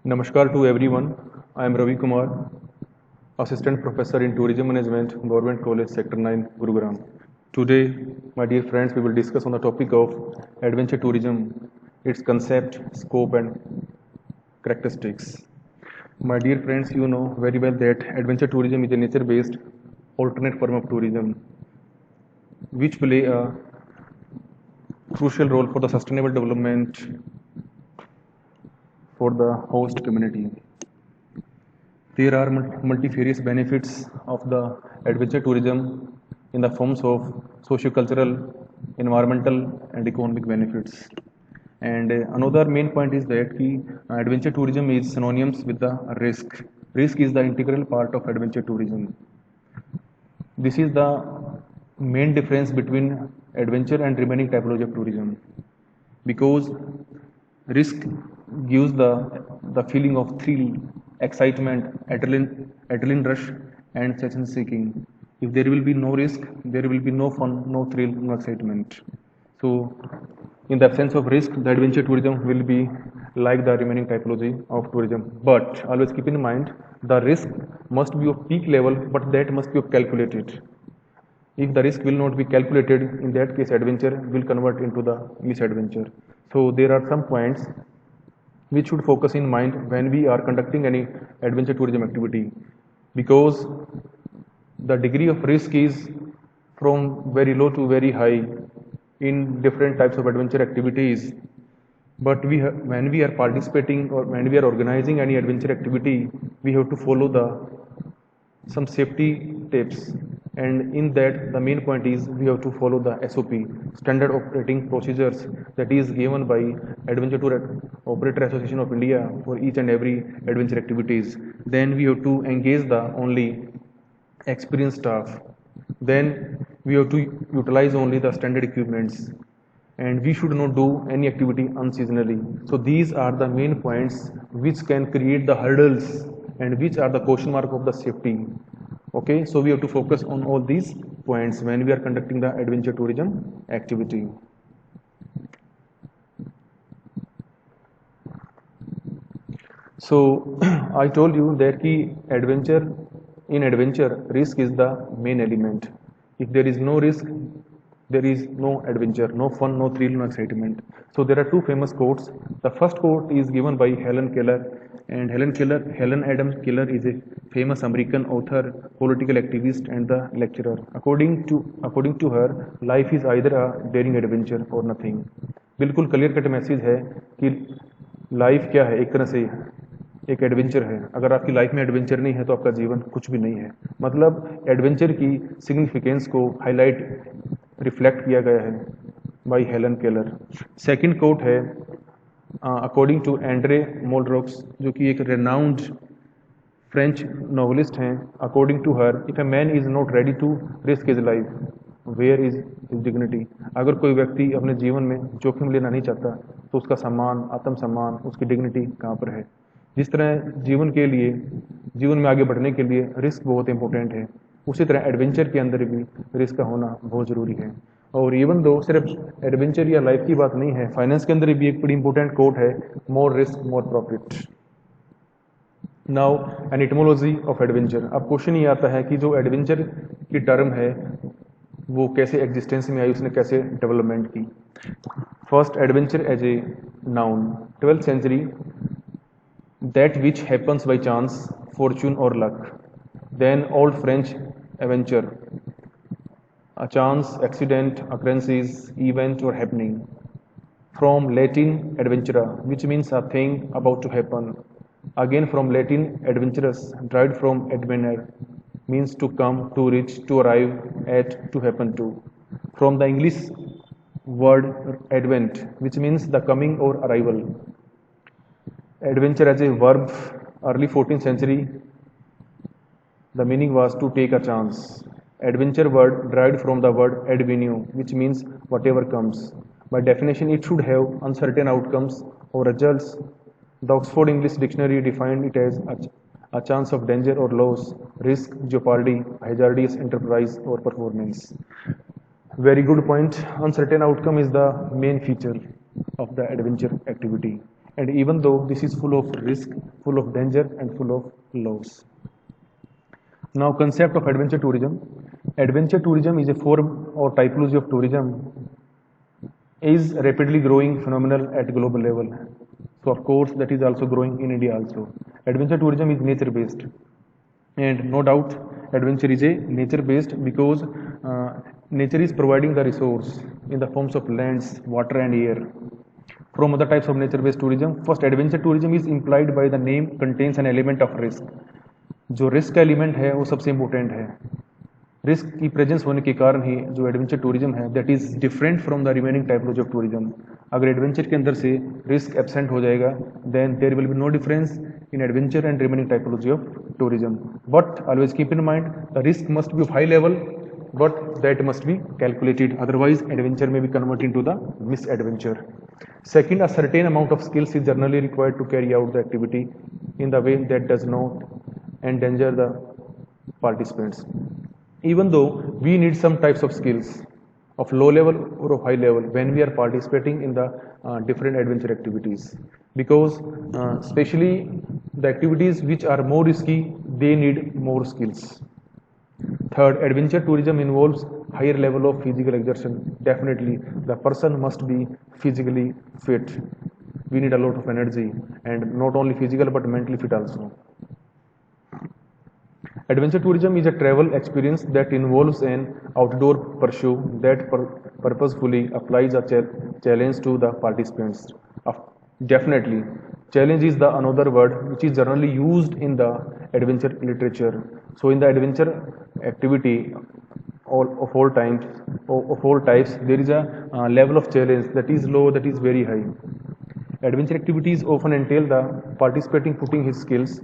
Namaskar to everyone. I am Ravi Kumar, Assistant Professor in Tourism Management, Government College, Sector 9, Gurugram. Today, my dear friends, we will discuss on the topic of adventure tourism, its concept, scope, and characteristics. My dear friends, you know very well that adventure tourism is a nature-based alternate form of tourism which play a crucial role for the sustainable development for the host community. There are multifarious benefits of the adventure tourism in the forms of socio-cultural, environmental, and economic benefits. And another main point is that adventure tourism is synonymous with the risk. Risk is the integral part of adventure tourism. This is the main difference between adventure and remaining typology of tourism, because risk gives the feeling of thrill, excitement, adrenaline rush, and sensation seeking. If there will be no risk, there will be no fun, no thrill, no excitement. So in the absence of risk, the adventure tourism will be like the remaining typology of tourism. But always keep in mind, the risk must be of peak level, but that must be calculated. If the risk will not be calculated, in that case adventure will convert into the misadventure. So there are some points which should focus in mind when we are conducting any adventure tourism activity, because the degree of risk is from very low to very high in different types of adventure activities. But when we are participating or when we are organizing any adventure activity, we have to follow the some safety tips, and in that the main point is we have to follow the SOP, standard operating procedures, that is given by Adventure Tour Operator Association of India for each and every adventure activities. Then we have to engage the only experienced staff. Then we have to utilize only the standard equipments, and we should not do any activity unseasonally. So these are the main points which can create the hurdles and which are the question mark of the safety. Okay, so we have to focus on all these points when we are conducting the adventure tourism activity. So I told you that in adventure risk is the main element. If there is no risk, there is no adventure, no fun, no thrill, no excitement. So there are two famous quotes. The first quote is given by Helen Keller, and Helen Adams Keller is a famous American author, political activist, and the lecturer. According to her, life is either a daring adventure or nothing. बिल्कुल clear cut message है कि life क्या है, एक तरह से एक adventure है. अगर आपकी लाइफ में एडवेंचर नहीं है तो आपका जीवन कुछ भी नहीं है. मतलब एडवेंचर की सिग्निफिकेंस को हाईलाइट रिफ्लेक्ट किया गया है by Helen Keller. Second quote है अकॉर्डिंग टू एंड्रे मोलरॉक्स, जो कि एक रेनाउंड फ्रेंच नॉवलिस्ट हैं. According to her, if a man is not ready to risk his life, where is his dignity. अगर कोई व्यक्ति अपने जीवन में जोखिम लेना नहीं चाहता तो उसका सम्मान, आत्मसम्मान, उसकी डिग्निटी कहाँ पर है. जिस तरह जीवन में आगे बढ़ने के लिए रिस्क बहुत इंपॉर्टेंट है, उसी तरह एडवेंचर के अंदर भी रिस्क का होना बहुत ज़रूरी है. और इवन दो सिर्फ एडवेंचर या लाइफ की बात नहीं है, फाइनेंस के अंदर भी एक बड़ी इंपॉर्टेंट कोट है, more risk more profit. Now an etymology of adventure. अब क्वेश्चन ये आता है कि जो एडवेंचर की टर्म है वो कैसे एग्जिस्टेंस में आई, उसने कैसे डेवलपमेंट की. First, adventure as a noun. 12th century, that which happens by chance, fortune or luck. Then old French adventure, a chance, accident, occurrences, event or happening. From Latin adventura, which means a thing about to happen. Again from Latin adventurous, derived from advenere, means to come, to reach, to arrive at, to happen to. From the English word advent, which means the coming or arrival. Adventure as a verb, early 14th century, the meaning was to take a chance. Adventure word derived from the word advenue, which means whatever comes. By definition, it should have uncertain outcomes or results. The Oxford English Dictionary defined it as a chance of danger or loss, risk, jeopardy, hazardous enterprise or performance. Very good point. Uncertain outcome is the main feature of the adventure activity. and even though this is full of risk, full of danger, and full of loss. Now, concept of adventure tourism. Adventure tourism is a form or typology of tourism is rapidly growing phenomenon at global level. So of course that is also growing in India also. Adventure tourism is nature based, and no doubt adventure is a nature based because nature is providing the resource in the forms of lands, water and air. From other types of nature based tourism, first adventure tourism is implied by the name contains an element of risk. जो risk का element है वो सबसे important है. Risk की presence होने के कारण ही जो एडवेंचर टूरिज्म है that is different from the remaining typology of tourism. अगर एडवेंचर के अंदर से रिस्क एब्सेंट हो जाएगा then there will be no difference in adventure and remaining typology of tourism. But always keep in mind the risk must be of high level but that must be calculated, otherwise adventure may be converted into the misadventure. Second, a certain amount of skills is generally required to carry out the activity in the way that does not endanger the participants. Even though we need some types of skills of low level or of high level when we are participating in the different adventure activities, because especially the activities which are more risky, they need more skills. Third, adventure tourism involves higher level of physical exertion. Definitely, the person must be physically fit. We need a lot of energy, and not only physical but mentally fit also. Adventure tourism is a travel experience that involves an outdoor pursuit that purposefully applies a challenge to the participants. Definitely, challenge is the another word which is generally used in the adventure literature. So in the adventure activity of all types, there is a level of challenge that is low, that is very high. Adventure activities often entail the participating putting his skills,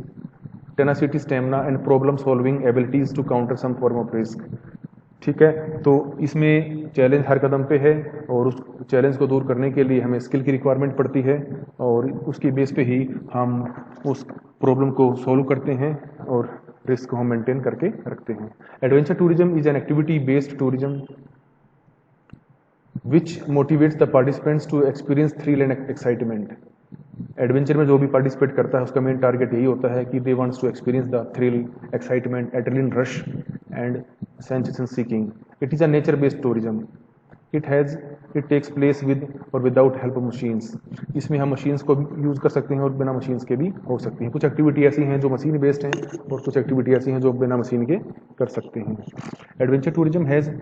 tenacity, stamina and problem solving abilities to counter some form of risk. ठीक है, तो इसमें challenge हर कदम पे है और उस challenge को दूर करने के लिए हमें स्किल की रिक्वायरमेंट पड़ती है और उसकी बेस पे ही हम उस प्रॉब्लम को सॉल्व करते हैं और रिस्क को हम मेंटेन करके रखते हैं. Adventure tourism is an activity based tourism which motivates the participants to experience thrill and excitement. Adventure में जो भी पार्टिसिपेट करता है उसका मेन टारगेट यही होता है कि they wants to experience the thrill, excitement, adrenaline rush and sensation seeking. It is a nature based tourism. It takes place with or without help of machines. इसमें हम मशीन्स को भी यूज कर सकते हैं और बिना मशीन्स के भी हो सकती हैं. कुछ एक्टिविटी ऐसी हैं जो मशीन बेस्ड हैं और कुछ एक्टिविटी ऐसी हैं जो बिना मशीन के कर सकते हैं. Adventure tourism has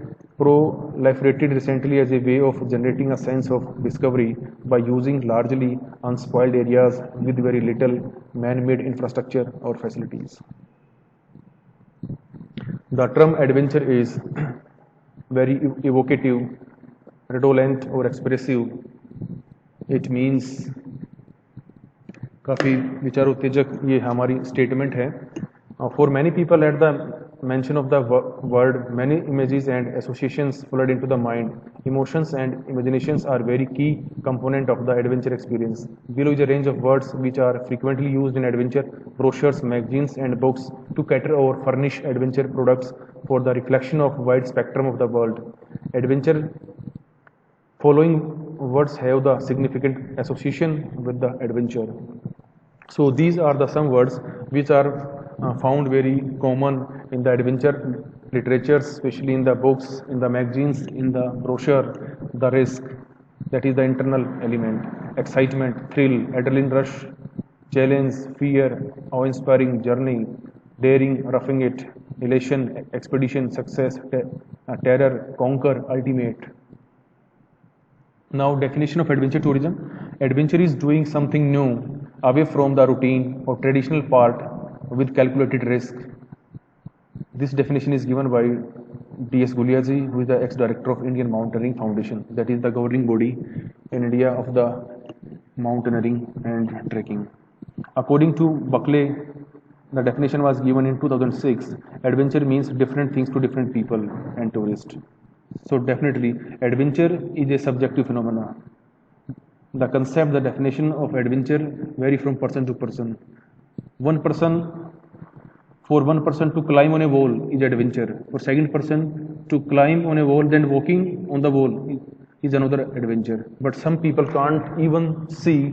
proliferated recently as a way of generating a sense of discovery by using largely unspoiled areas with very little man-made infrastructure or facilities. The term adventure is very evocative, redolent or expressive. It means काफ़ी विचार उत्तेजक ये हमारी statement है. For many people at the mention of the word, many images and associations flood into the mind. Emotions and imaginations are very key component of the adventure experience. Below is a range of words which are frequently used in adventure brochures, magazines and books to cater or furnish adventure products for the reflection of wide spectrum of the world. Adventure following words have the significant association with the adventure. So these are the some words which are found very common in the adventure literature, especially in the books, in the magazines, in the brochure. The risk, that is the internal element, excitement, thrill, adrenaline rush, challenge, fear, awe-inspiring journey, daring, roughing it, elation, expedition, success, terror, conquer, ultimate. Now, definition of adventure tourism. Adventure is doing something new, away from the routine or traditional part with calculated risk. This definition is given by D.S. Guliaji, who is the ex-director of Indian Mountaineering Foundation, that is the governing body in India of the mountaineering and trekking. According to Buckley, the definition was given in 2006. Adventure means different things to different people and tourists. So definitely, adventure is a subjective phenomena. The concept, the definition of adventure vary from person to person. For one person to climb on a wall is adventure. For second person to climb on a wall then walking on the wall is another adventure. But some people can't even see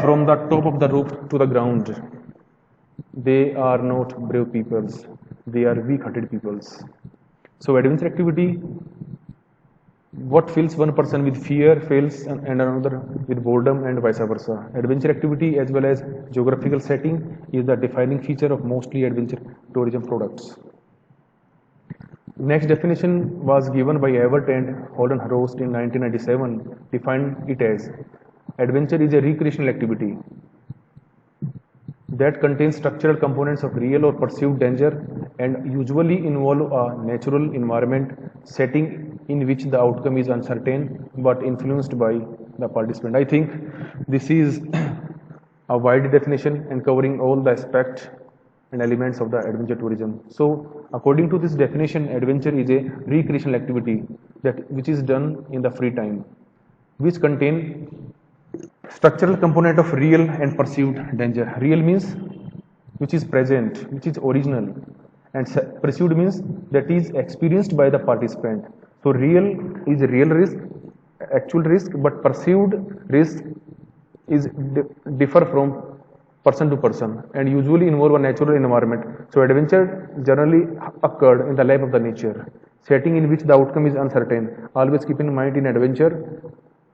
from the top of the roof to the ground. They are not brave peoples, they are weak-hearted peoples. So adventure activity, what fills one person with fear fills and another with boredom and vice versa. Adventure activity as well as geographical setting is the defining feature of mostly adventure tourism products. Next definition was given by Evert and Holden Hurst in 1997, defined it as adventure is a recreational activity that contains structural components of real or perceived danger and usually involve a natural environment setting in which the outcome is uncertain but influenced by the participant. I think this is a wide definition and covering all the aspects and elements of the adventure tourism. So according to this definition, adventure is a recreational activity that which is done in the free time, which contain structural component of real and perceived danger. Real means which is present, which is original, and perceived means that is experienced by the participant. So real is real risk, actual risk, but perceived risk is differ from person to person and usually involve a natural environment. So adventure generally occurred in the life of the nature, setting in which the outcome is uncertain. Always keep in mind in adventure,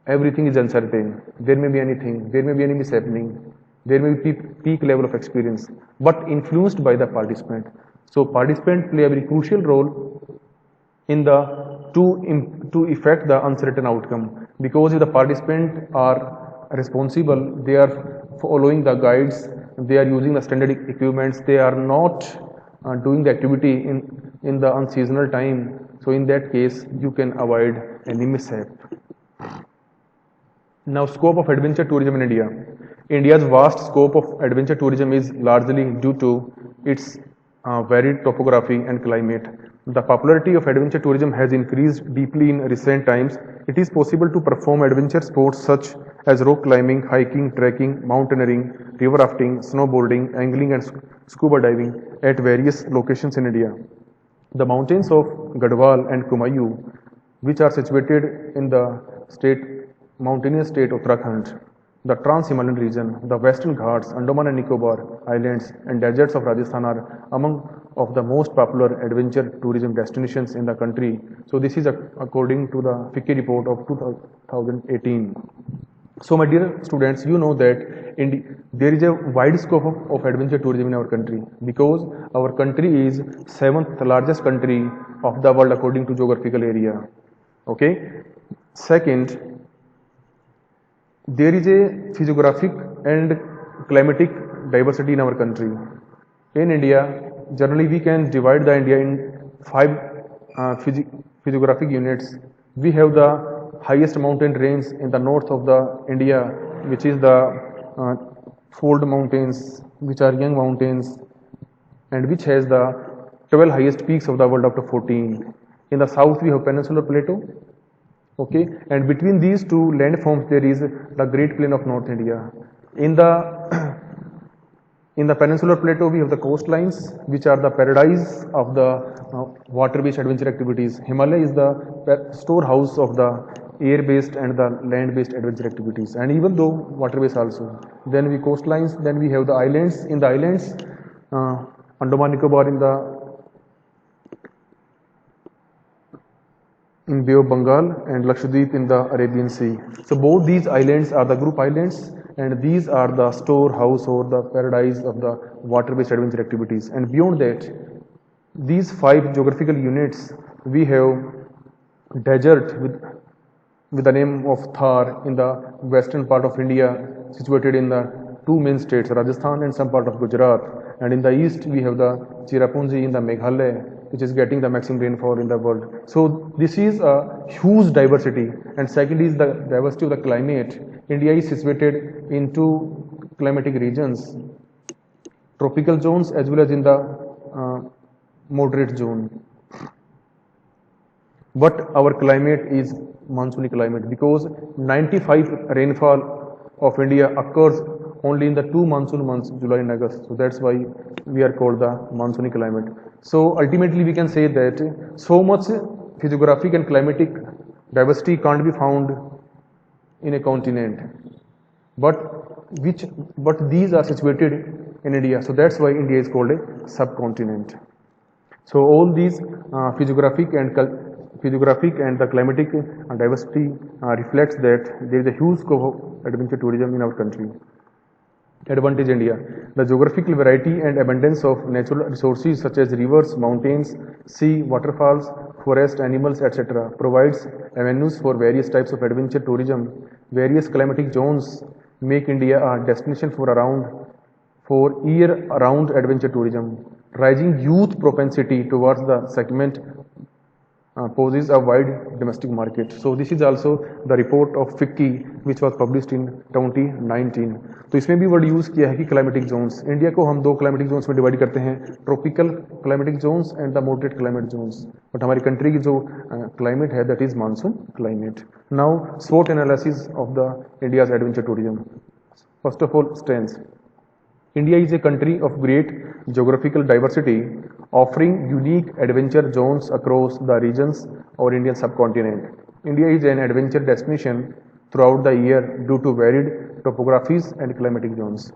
everything is uncertain. There may be anything, there may be any mishappening, there may be peak level of experience, but influenced by the participant. So participant play a very crucial role in the to effect the uncertain outcome, because if the participant are responsible, they are following the guides, they are using the standard equipments, they are not doing the activity in the unseasonal time. So in that case, you can avoid any mishap. Now, scope of adventure tourism in India. India's vast scope of adventure tourism is largely due to its varied topography and climate. The popularity of adventure tourism has increased deeply in recent times. It is possible to perform adventure sports such as rock climbing, hiking, trekking, mountaineering, river rafting, snowboarding, angling, and scuba diving at various locations in India. The mountains of Gadwal and Kumayu, which are situated in the mountainous state of Uttarakhand, the Trans-Himalayan region, the Western Ghats, Andaman and Nicobar Islands, and deserts of Rajasthan are among of the most popular adventure tourism destinations in the country. So this is according to the FICCI report of 2018. So my dear students, you know that there is a wide scope of adventure tourism in our country, because our country is 7th largest country of the world according to geographical area. Okay. Second, there is a physiographic and climatic diversity in our country. In India, generally we can divide the India in 5 physiographic units. We have the highest mountain range in the north of the India, which is the Fold Mountains, which are young mountains, and which has the 12 highest peaks of the world up to 14. In the south, we have Peninsular Plateau. Okay, and between these two landforms there is the Great Plain of North India. In the Peninsular Plateau we have the coastlines, which are the paradise of the water-based adventure activities. Himalaya is the storehouse of the air-based and the land-based adventure activities, and even though water-based also. Then we coastlines, then we have the islands. In the islands, Andaman Nicobar in Bay of Bengal and Lakshadweep in the Arabian Sea. So both these islands are the group islands, and these are the storehouse or the paradise of the water-based adventure activities. And beyond that, these 5 geographical units, we have desert with the name of Thar in the western part of India, situated in the 2 main states, Rajasthan and some part of Gujarat. And in the east, we have the Cherrapunji in the Meghalaya, which is getting the maximum rainfall in the world. So this is a huge diversity. And second is the diversity of the climate. India is situated in 2 climatic regions, tropical zones as well as in the moderate zone. But our climate is monsoony climate, because 95 rainfall of India occurs only in the 2 monsoon months, July and August. So that's why we are called the monsoony climate. So ultimately we can say that so much physiographic and climatic Diversity can't be found in a continent, but these are situated in India. So that's why India is called a subcontinent. So all these physiographic and the climatic diversity reflects that there is a huge scope of adventure tourism in our country. Advantage India. The geographical variety and abundance of natural resources such as rivers, mountains, sea, waterfalls, forest, animals, etc. provides avenues for various types of adventure tourism. Various climatic zones make India a destination for year-round adventure tourism. Rising youth propensity towards the segment poses a wide domestic market. So this is also the report of FICCI which was published in 2019. तो इसमें भी word use किया है कि climatic zones. India को हम दो climatic zones में डिवाइड करते हैं, tropical climatic zones and the moderate climate zones. But हमारी कंट्री की जो क्लाइमेट है that is monsoon climate. Now स्वॉट analysis of the India's adventure tourism. First of all, strengths. India is a country of great geographical diversity, offering unique adventure zones across the regions or Indian subcontinent. India is an adventure destination throughout the year due to varied topographies and climatic zones.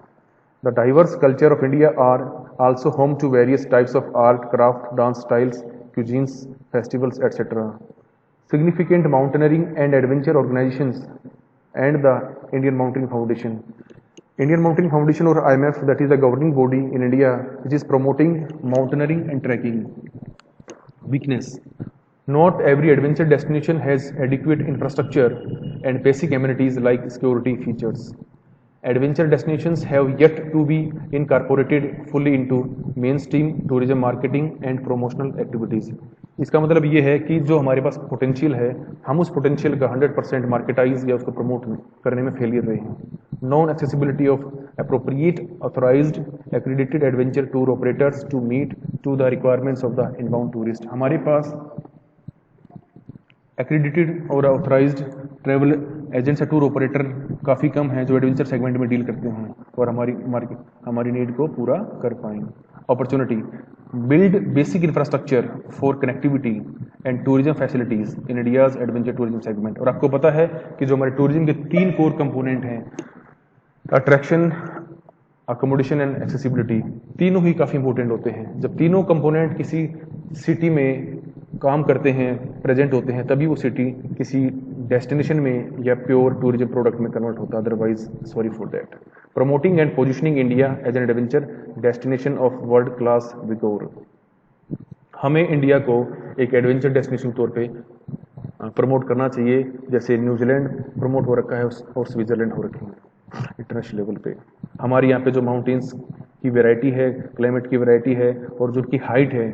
The diverse culture of India are also home to various types of art, craft, dance styles, cuisines, festivals, etc. Significant mountaineering and adventure organizations and the Indian Mountaineering Foundation. Indian Mountaineering Foundation or IMF, that is the governing body in India which is promoting mountaineering and trekking. Weakness. Not every adventure destination has adequate infrastructure and basic amenities like security features. Adventure destinations have yet to be incorporated fully into mainstream tourism marketing and promotional activities. इसका मतलब ये है कि जो हमारे पास potential है, हम उस पोटेंशियल का 100% मार्केटाइज या उसको प्रमोट करने में फेलियर रहे हैं. Non accessibility of appropriate authorized accredited adventure tour operators to meet to the requirements of the inbound tourist. हमारे पास accredited और authorized ट्रैवल एजेंट्स या टूर ऑपरेटर काफ़ी कम हैं जो एडवेंचर सेगमेंट में डील करते हैं और हमारी नीड को पूरा कर पाएँ. Opportunity. Build basic infrastructure for connectivity and tourism facilities in India's adventure tourism segment. और आपको पता है कि जो हमारे टूरिज्म के 3 कोर कंपोनेंट हैं, अट्रैक्शन, अकोमोडेशन एंड एक्सेसिबिलिटी, तीनों ही काफ़ी इंपॉर्टेंट होते हैं. जब तीनों कंपोनेंट किसी सिटी में काम करते हैं, प्रेजेंट होते हैं, तभी वो सिटी किसी डेस्टिनेशन में या प्योर टूरिज्म प्रोडक्ट में कन्वर्ट होता है. Otherwise sorry for that. Promoting and positioning India as an adventure destination of world class vigour. हमें इंडिया को एक एडवेंचर डेस्टिनेशन के तौर पे प्रमोट करना चाहिए, जैसे न्यूजीलैंड प्रमोट हो रखा है और स्विट्जरलैंड हो रखे हैं इंटरनेशनल लेवल पे. हमारे यहाँ पे जो माउंटेन्स की वैरायटी है, क्लाइमेट की वैरायटी है और जो उनकी हाइट है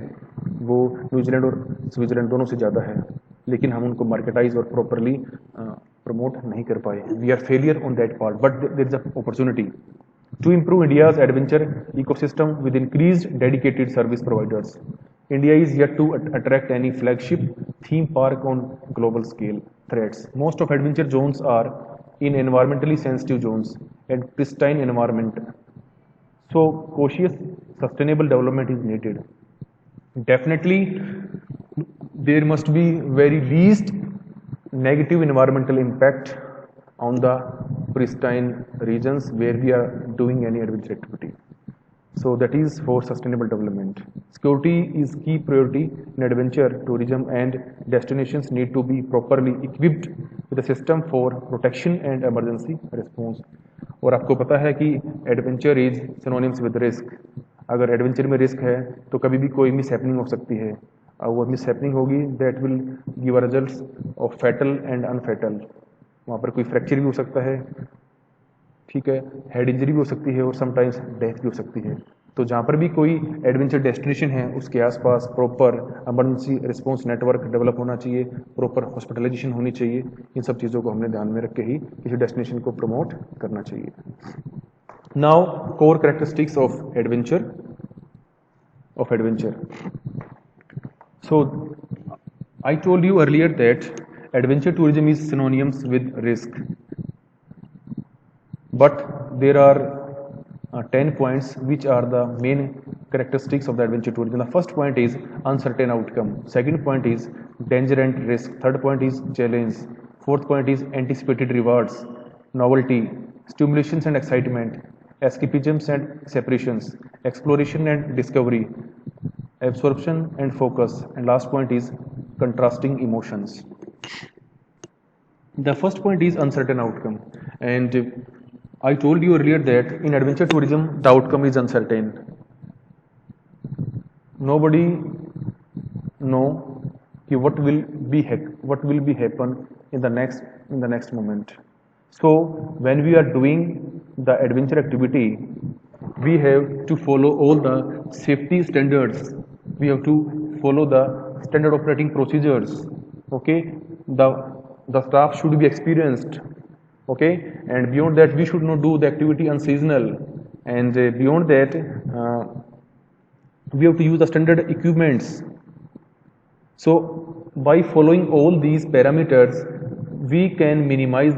वो न्यूजीलैंड और स्विट्जरलैंड दोनों से ज़्यादा है, लेकिन हम उनको मार्केटाइज और प्रॉपरली प्रमोट नहीं कर पाए. We are failure on that part, but there is a opportunity to improve India's adventure ecosystem with increased dedicated service providers. India is yet to attract any flagship theme park on global scale. Threats. Most of adventure zones are in environmentally sensitive zones and pristine environment. So cautious, sustainable development is needed. Definitely, there must be very least negative environmental impact on the pristine regions where we are doing any adventure activity. So that is for sustainable development. Security is key priority in adventure tourism and destinations need to be properly equipped with a system for protection and emergency response. और आपको पता है कि adventure is synonyms with risk. अगर adventure में risk है तो कभी भी कोई मिस हैपनिंग हो सकती है, और वो मिस हैपनिंग होगी that will give a results of fatal and unfatal. वहाँ पर कोई फ्रैक्चर भी हो सकता है, ठीक है, हेड इंजरी भी हो सकती है और समटाइम्स डेथ भी हो सकती है. तो जहाँ पर भी कोई एडवेंचर डेस्टिनेशन है उसके आसपास proper emergency response network develop होना चाहिए, प्रॉपर हॉस्पिटलाइजेशन होनी चाहिए. इन सब चीज़ों को हमने ध्यान में रख के ही किसी डेस्टिनेशन को प्रमोट करना चाहिए. Now core characteristics of adventure. So I told you earlier that adventure tourism is synonymous with risk, but there are 10 points which are the main characteristics of the adventure tourism. The first point is uncertain outcome. Second point is danger and risk. Third point is challenge. Fourth point is anticipated rewards, novelty, stimulations and excitement, escapisms and separations, exploration and discovery, absorption and focus. And last point is contrasting emotions. The first point is uncertain outcome. And I told you earlier that in adventure tourism, the outcome is uncertain. Nobody know what will be happen in the next moment. So when we are doing the adventure activity, we have to follow all the safety standards. We have to follow the standard operating procedures. Okay, the staff should be experienced. Okay, and beyond that, we should not do the activity unseasonal. And beyond that, we have to use the standard equipments. So by following all these parameters, we can minimize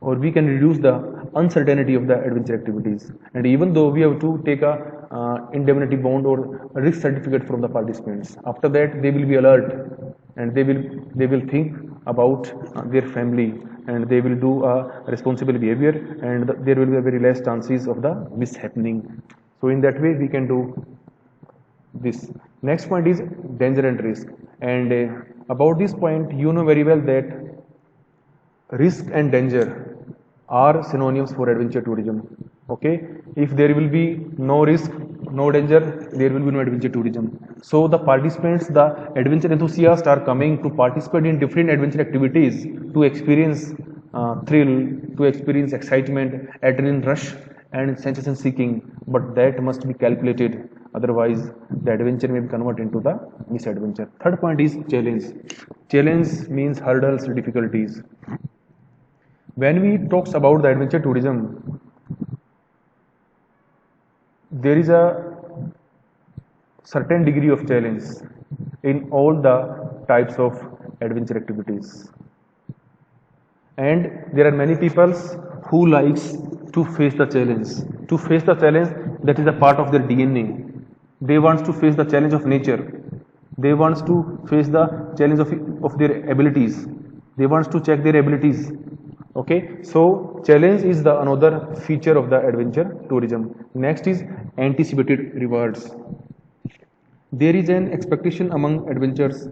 we can reduce the uncertainty of the adventure activities. And even though we have to take a indemnity bond or a risk certificate from the participants, after that they will be alert and they will think about their family, and they will do a responsible behavior, and there will be a very less chances of the mishappening. So in that way we can do this. Next point is danger and risk. And about this point, you know very well that risk and danger are synonyms for adventure tourism. Okay, if there will be no risk, no danger, there will be no adventure tourism. So the participants, the adventure enthusiasts, are coming to participate in different adventure activities to experience thrill, to experience excitement, adrenaline rush, and sensation seeking. But that must be calculated. Otherwise, the adventure may be converted into the misadventure. Third point is challenge. Challenge means hurdles, difficulties. When we talk about the adventure tourism, there is a certain degree of challenge in all the types of adventure activities. And there are many people who likes to face the challenge. To face the challenge, that is a part of their DNA. They want to face the challenge of nature. They want to face the challenge of their abilities. They want to check their abilities. Okay, so challenge is the another feature of the adventure tourism. Next is anticipated rewards. There is an expectation among adventurers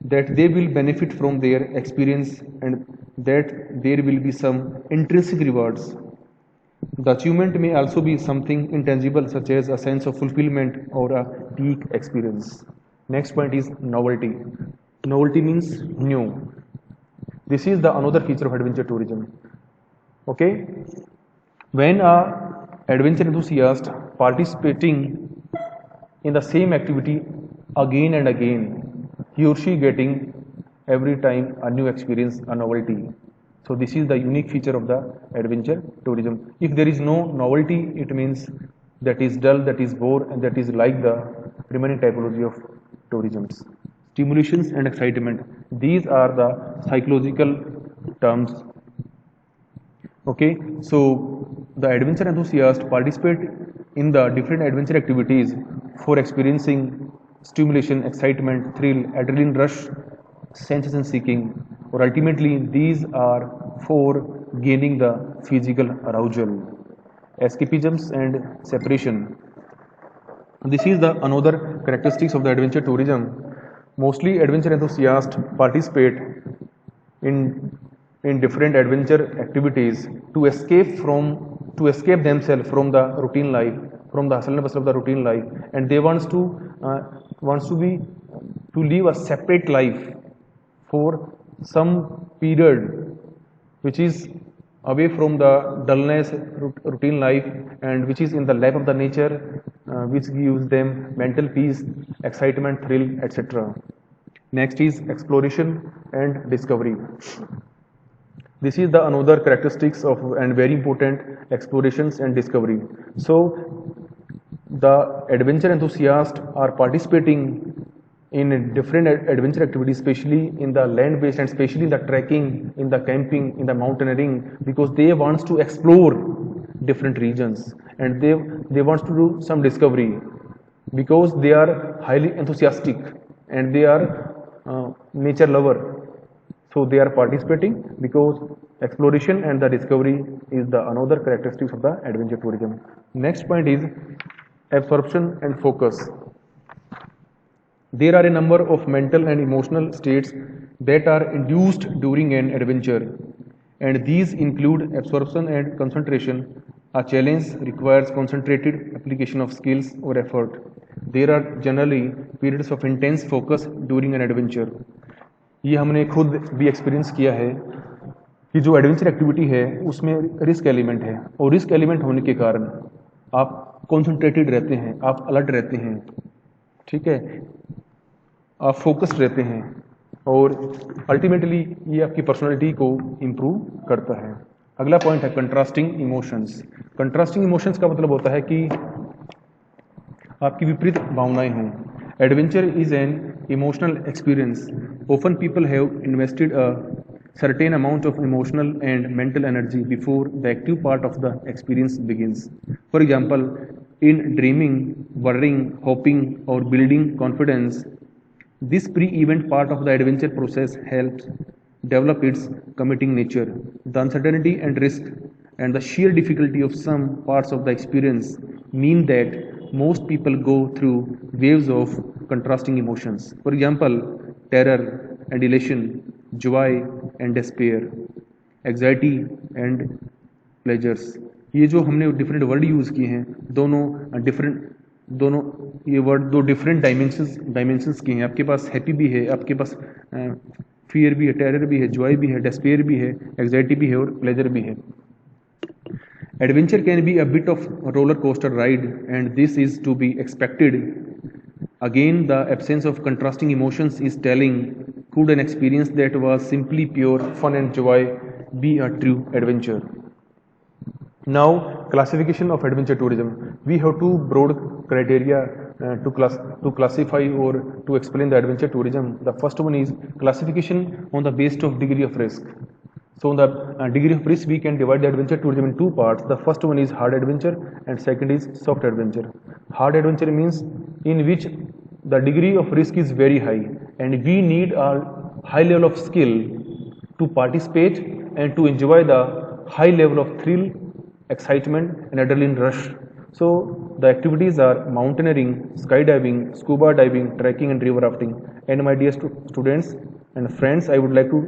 that they will benefit from their experience and that there will be some intrinsic rewards. The achievement may also be something intangible, such as a sense of fulfillment or a peak experience. Next point is novelty. Novelty means new. This is the another feature of adventure tourism. Okay, when a adventure enthusiast participating in the same activity again and again, he or she getting every time a new experience, a novelty. So this is the unique feature of the adventure tourism. If there is no novelty, it means that is dull, that is bore, and that is like the remaining typology of tourism. Stimulations and excitement. These are the psychological terms. Okay, so the adventure enthusiast participate in the different adventure activities for experiencing stimulation, excitement, thrill, adrenaline rush, sensation seeking, or ultimately these are for gaining the physical arousal. Escapisms and separation. This is the another characteristics of the adventure tourism. Mostly adventure enthusiasts participate in different adventure activities to escape themselves from the routine life, from the hustle and bustle of the routine life, and they wants to live a separate life for some period which is away from the dullness routine life, and which is in the lap of the nature, which gives them mental peace, excitement, thrill, etc. Next is exploration and discovery. This is the another characteristics of and very important explorations and discovery. So the adventure enthusiasts are participating in different adventure activities, especially in the land-based and especially in the trekking, in the camping, in the mountaineering, because they want to explore different regions and they want to do some discovery, because they are highly enthusiastic and they are nature lover, so they are participating because exploration and the discovery is the another characteristics of the adventure tourism. Next point is absorption and focus. There are a number of mental and emotional states that are induced during an adventure, and these include absorption and concentration. A challenge requires concentrated application of skills or effort. There are generally periods of intense focus during an adventure. ये हमने खुद भी experience किया है कि जो adventure activity है उसमें रिस्क एलिमेंट है, और रिस्क एलिमेंट होने के कारण आप कॉन्सेंट्रेटेड रहते हैं, आप अलर्ट रहते हैं, ठीक है, आप फोकस्ड रहते हैं, और अल्टीमेटली ये आपकी पर्सनालिटी को इम्प्रूव करता है. अगला पॉइंट है कंट्रास्टिंग इमोशंस. कंट्रास्टिंग इमोशंस का मतलब होता है कि आपकी विपरीत भावनाएं हैं. Adventure is an emotional experience. Often people have invested a certain amount of emotional and mental energy before the active part of the experience begins. For example, in dreaming, worrying, hoping, or building confidence, this pre-event part of the adventure process helps develop its committing nature. The uncertainty and risk and the sheer difficulty of some parts of the experience mean that most people go through waves of contrasting emotions. For example, terror and elation, joy and despair, anxiety and pleasures. ये जो हमने different word use किए हैं, दोनों ये word दो different dimensions की हैं. आपके पास हैप्पी भी है, आपके पास फियर भी है, टेरर भी है, जॉय भी है, डेस्पेयर भी है, एग्जाइटी भी है और प्लेजर भी है. Adventure can be a bit of a roller coaster ride, and this is to be expected. Again, the absence of contrasting emotions is telling. Could an experience that was simply pure fun and joy be a true adventure? Now, classification of adventure tourism. We have two broad criteria to classify or to explain the adventure tourism. The first one is classification on the basis of degree of risk. So, on the degree of risk, we can divide the adventure tourism in two parts. The first one is hard adventure and second is soft adventure. Hard adventure means in which the degree of risk is very high and we need a high level of skill to participate and to enjoy the high level of thrill, excitement and adrenaline rush. So, the activities are mountaineering, skydiving, scuba diving, trekking and river rafting. And my dear students and friends, I would like to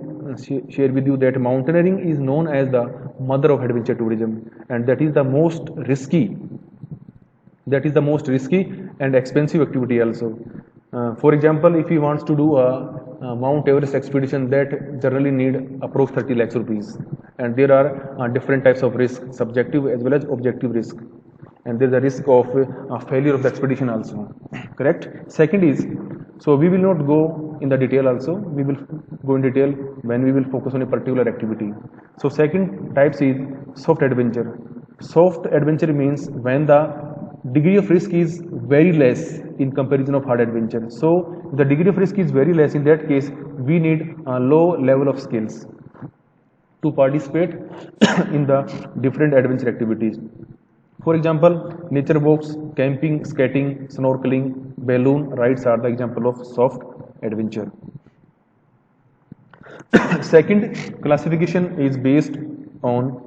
share with you that mountaineering is known as the mother of adventure tourism, and that is the most risky and expensive activity also. For example, if he wants to do a Mount Everest expedition, that generally need approx 30 lakhs rupees, and there are different types of risk, subjective as well as objective risk, and there is a risk of failure of the expedition also, correct. Second is, so we will not go in the detail also, we will go in detail when we will focus on a particular activity. So second types is soft adventure. Soft adventure means when the degree of risk is very less in comparison of hard adventure. So the degree of risk is very less. In that case, we need a low level of skills to participate in the different adventure activities. For example, nature walks, camping, skating, snorkeling, balloon rides are the example of soft adventure. Second classification is based on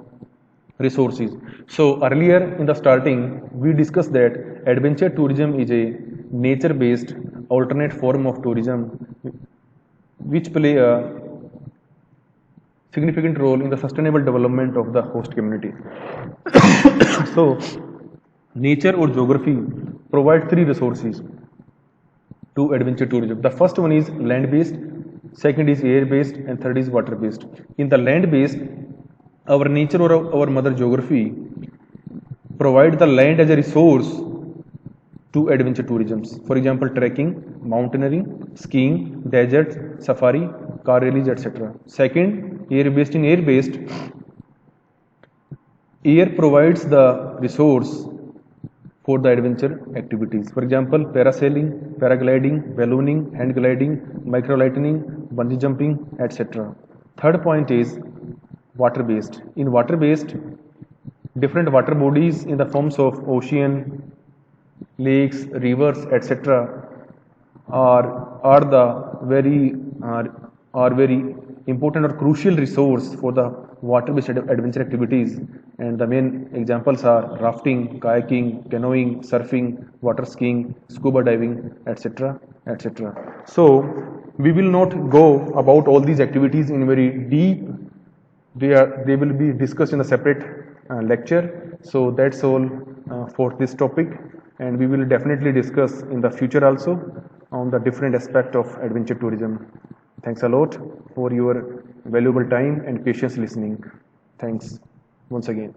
resources. So earlier in the starting, we discussed that adventure tourism is a nature-based alternate form of tourism which play a significant role in the sustainable development of the host community. So, nature or geography provide three resources to adventure tourism. The first one is land-based, second is air-based, and third is water-based. In the land-based, our nature or our mother geography provide the land as a resource to adventure tourism. For example, trekking, mountaineering, skiing, deserts, safari, car rallies, etc. Second, air-based. In air-based, air provides the resource for the adventure activities. For example, parasailing, paragliding, ballooning, hand gliding, microlighting, bungee jumping, etc. Third point is water-based. In water-based, different water bodies in the forms of ocean, lakes, rivers, etc. are the are very important or crucial resource for the water-based adventure activities, and the main examples are rafting, kayaking, canoeing, surfing, water skiing, scuba diving, etc., etc. So we will not go about all these activities in very deep. They will be discussed in a separate lecture. So that's all for this topic, and we will definitely discuss in the future also on the different aspect of adventure tourism. Thanks a lot for your valuable time and patience listening. Thanks once again.